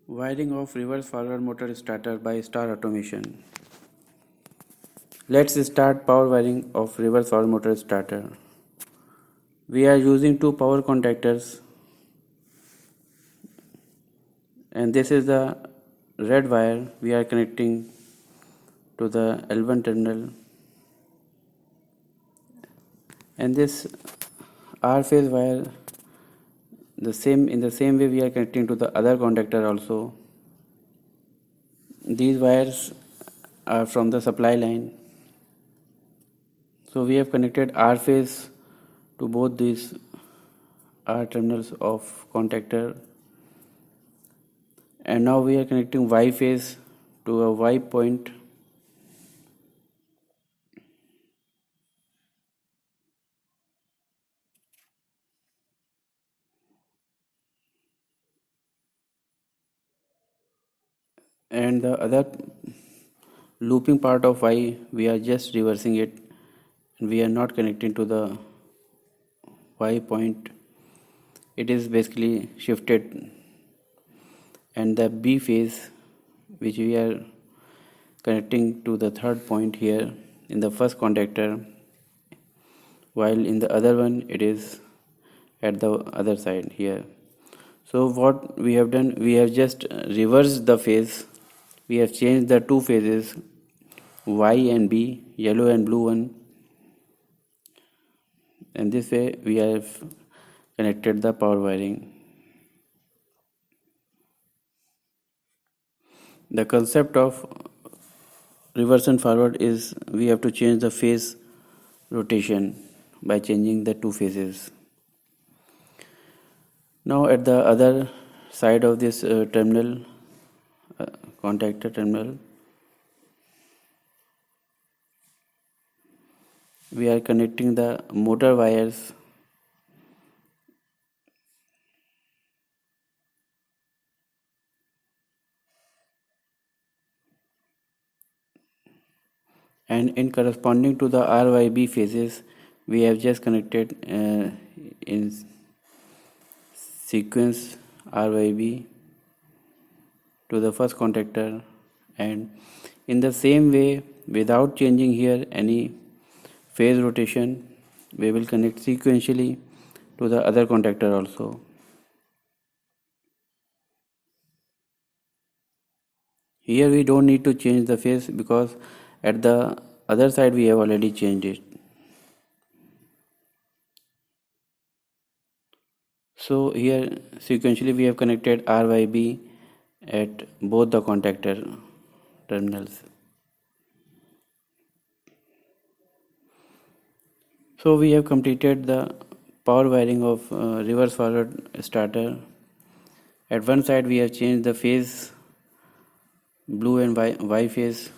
Wiring of reverse forward motor starter by Star Automation. Let's start power wiring of reverse forward motor starter. We are using two power contactors, and this is the red wire we are connecting to the L1 terminal, and this R phase wire in the same way we are connecting to the other contactor also. These wires are from the supply line. So we have connected R phase to both these R terminals of contactor, and now we are connecting Y phase to a Y point, and the other looping part of Y we are just reversing it, and we are not connecting to the Y point. It is basically shifted, and the B phase which we are connecting to the third point here in the first contactor, while in the other one it is at the other side here. So what we have done, we have just reversed the phase. We have changed the two phases, Y and B, yellow and blue one, and this way we have connected the power wiring. The concept of reverse and forward is we have to change the phase rotation by changing the two phases. Now at the other side of this terminal, contactor terminal, we are connecting the motor wires and in corresponding to the RYB phases we have just connected in sequence RYB to the first contactor, and in the same way without changing here any phase rotation we will connect sequentially to the other contactor also. Here we don't need to change the phase because at the other side we have already changed it. So here sequentially we have connected RYB at both the contactor terminals. So we have completed the power wiring of reverse forward starter. At one side we have changed the phase, blue and Y phase.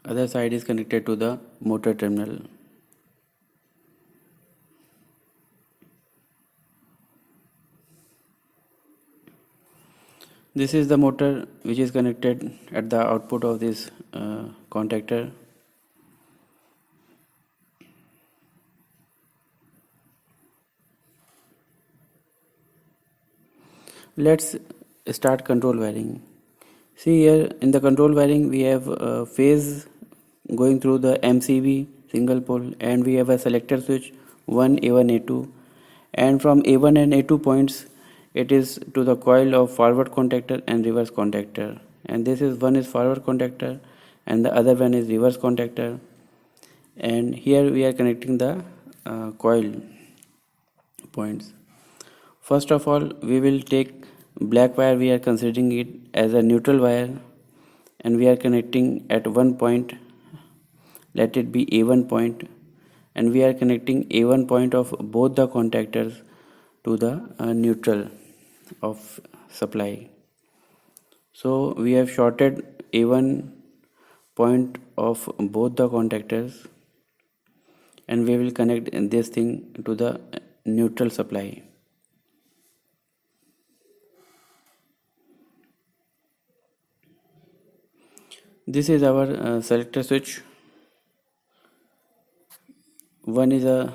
Other side is connected to the motor terminal. This is the motor which is connected at the output of this contactor. Let's start control wiring. See here in the control wiring we have a phase going through the MCB single pole, and we have a selector switch 1 A1 A2, and from A1 and A2 points it is to the coil of forward contactor and reverse contactor, and this is one is forward contactor and the other one is reverse contactor, and here we are connecting the coil points. First of all we will take black wire, we are considering it as a neutral wire, and we are connecting at one point, let it be A1 point, and we are connecting A1 point of both the contactors to the neutral of supply. So we have shorted A1 point of both the contactors, and we will connect this thing to the neutral supply. This is our selector switch. One is a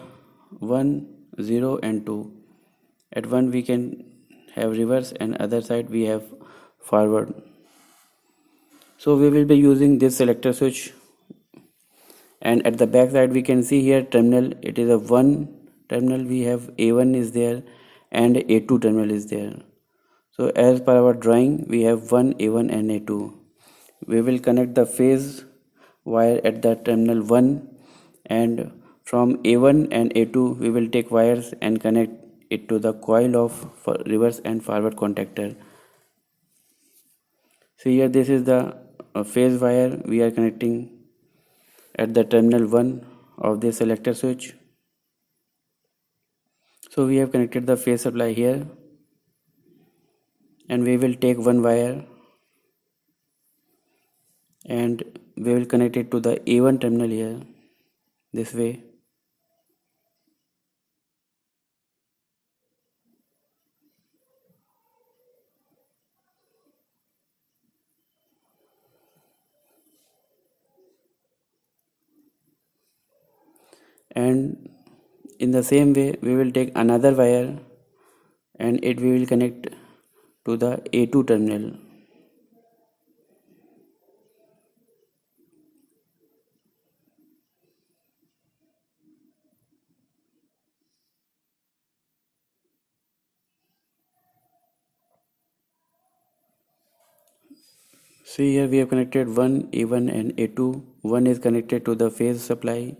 1, 0 and 2. At one we can have reverse and other side we have forward. So we will be using this selector switch, and at the back side we can see here terminal. It is a 1 terminal, we have A1 is there and A2 terminal is there. So as per our drawing we have 1 A1 and A2. We will connect the phase wire at the terminal 1, and from A1 and A2 we will take wires and connect it to the coil of reverse and forward contactor. So here this is the phase wire we are connecting at the terminal 1 of the selector switch. So we have connected the phase supply here, and we will take one wire and we will connect it to the A1 terminal here, this way. And in the same way we will take another wire and it we will connect to the A2 terminal. See here we have connected one A1 and A2. One is connected to the phase supply,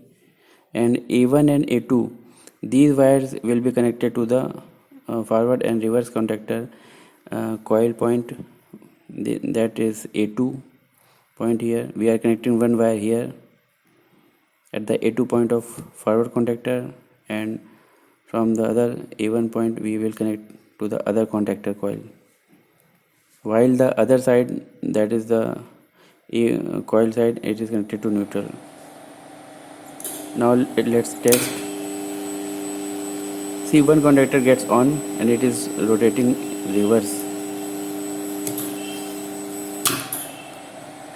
and A1 and A2, these wires will be connected to the forward and reverse contactor coil point, that is A2 point. Here we are connecting one wire here at the A2 point of forward contactor, and from the other A1 point we will connect to the other contactor coil, while the other side, that is the coil side, it is connected to neutral. Now let's test. See, one contactor gets on and it is rotating reverse,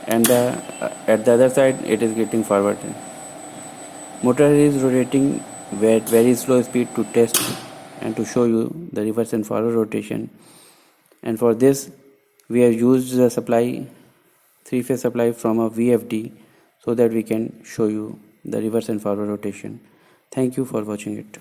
and at the other side it is getting forward. Motor is rotating at very slow speed to test and to show you the reverse and forward rotation. And for this we have used the supply, three-phase supply from a VFD, so that we can show you the reverse and forward rotation. Thank you for watching it.